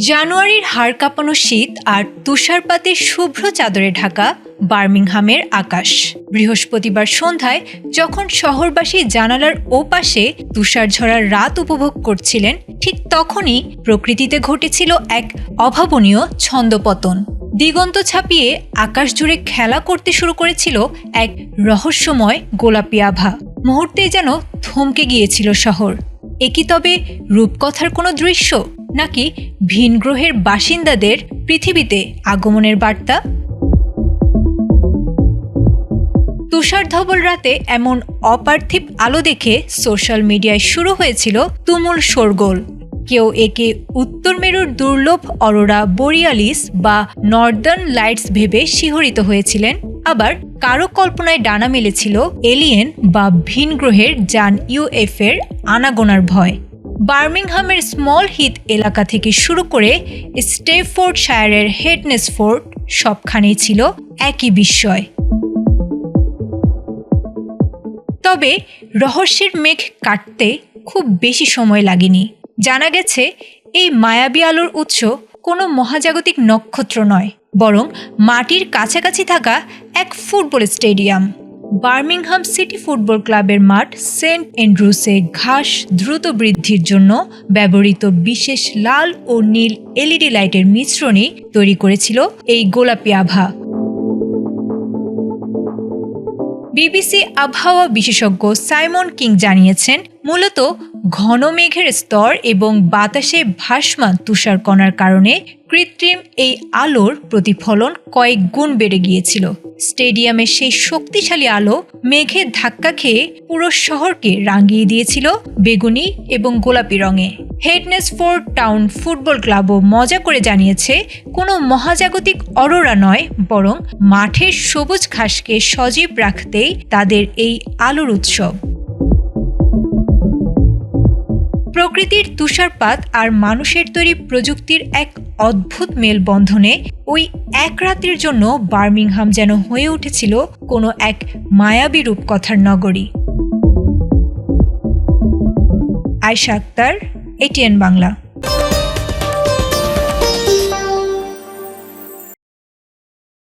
জানুয়ারির হাড় কাঁপানো শীত আর তুষারপাতে শুভ্র চাদরে ঢাকা বার্মিংহামের আকাশ। বৃহস্পতিবার সন্ধ্যায় যখন শহরবাসী জানালার ওপাশে তুষারঝরার রাত উপভোগ করছিলেন, ঠিক তখনই প্রকৃতিতে ঘটেছিল এক অভাবনীয় ছন্দপতন। দিগন্ত ছাপিয়ে আকাশ জুড়ে খেলা করতে শুরু করেছিল এক রহস্যময় গোলাপি আভা। মুহূর্তেই যেন থমকে গিয়েছিল শহর। এ কি তবে রূপকথার কোনো দৃশ্য, নাকি ভিন গ্রহের বাসিন্দাদের পৃথিবীতে আগমনের বার্তা? তুষারধবল রাতে এমন অপার্থিব আলো দেখে সোশ্যাল মিডিয়ায় শুরু হয়েছিল তুমুল শোরগোল। কেউ একে উত্তর মেরুর দুর্লভ অরোরা বোরিয়ালিস বা নর্দার্ন লাইটস ভেবে শিহরিত হয়েছিলেন, আবার কারো কল্পনায় ডানা মেলেছিল এলিয়েন বা ভিন গ্রহের যান ইউএফের আনাগোনার ভয়। বার্মিংহামের স্মল হিথ এলাকা থেকে শুরু করে স্টেফোর্ডশায়ারের হেডনেসফোর্ড, সবখানেই ছিল একই বিস্ময়। তবে রহস্যের মেঘ কাটতে খুব বেশি সময় লাগেনি। জানা গেছে এই মায়াবী আলোর উৎস কোনো মহাজাগতিক নক্ষত্র নয়, বরং মাটির কাছাকাছি থাকা এক football stadium. Birmingham city football ক্লাবের মাঠ সেন্ট অ্যান্ড্রুসে ঘাস দ্রুত বৃদ্ধির জন্য ব্যবহৃত বিশেষ লাল ও নীল এলইডি লাইটের মিশ্রণই তৈরি করেছিল এই গোলাপি আভা। বিবিসি আবহাওয়া বিশেষজ্ঞ সাইমন কিং জানিয়েছেন, মূলত ঘন মেঘের স্তর এবং বাতাসে ভাসমান তুষারকণার কারণে কৃত্রিম এই আলোর প্রতিফলন কয়েক গুণ বেড়ে গিয়েছিল। স্টেডিয়ামের সেই শক্তিশালী আলো মেঘে ধাক্কা খেয়ে পুরো শহরকে রাঙিয়ে দিয়েছিল বেগুনি এবং গোলাপি রঙে। হেডনেসফোর্ড টাউন ফুটবল ক্লাবও মজা করে জানিয়েছে, কোনো মহাজাগতিক অরোরা নয়, বরং মাঠের সবুজ ঘাসকে সজীব রাখতেই তাদের এই আলোর উৎসব। প্রকৃতির তুষারপাত আর মানুষের তৈরি প্রযুক্তির এক অদ্ভুত মেলবন্ধনে ওই এক রাতের জন্য বার্মিংহাম যেন হয়ে উঠেছিল কোনো এক মায়াবী রূপকথার নগরী। আয়েশা আক্তার, এটিএন বাংলা।